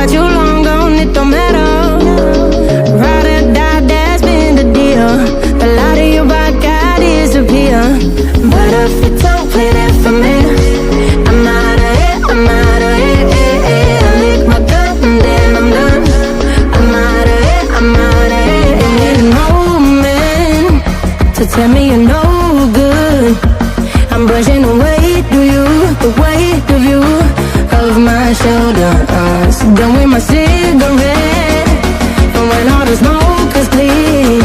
got you long gone, it don't matter. Ride or die, that's been the deal. The light of your back, I disappear. But if you don't play that for me, I'm out of it, I'm out of it. I lick my gun and then I'm done. I'm out of it, I'm out of it. I need a moment to tell me you're no good. I'm brushing away, do you, the weight of you, of my shoulders. Done with my cigarette, and when all the smoke is clear,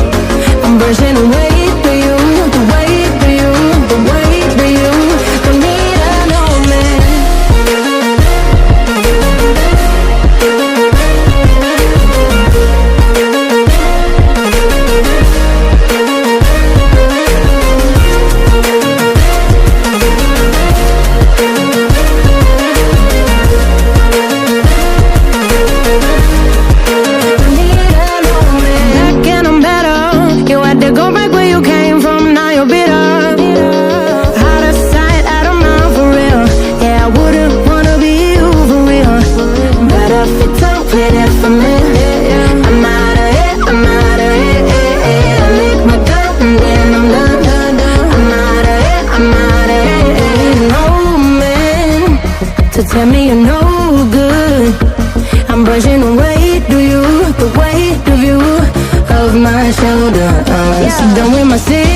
I'm brushing away, do you, the weight of you, the weight of you. Don't need a no man. Go back where you came from, now you're bitter. Out of sight, out of mind for real. Yeah, I wouldn't wanna be you for real. But if you don't play that for me, I'm out of it, I'm out of it. I lick my gun and then I'm done. I'm out of it, I'm out of it. No man to tell me you're no good. I'm brushing away, do you, the weight of you, of my shoulders. Done with my city.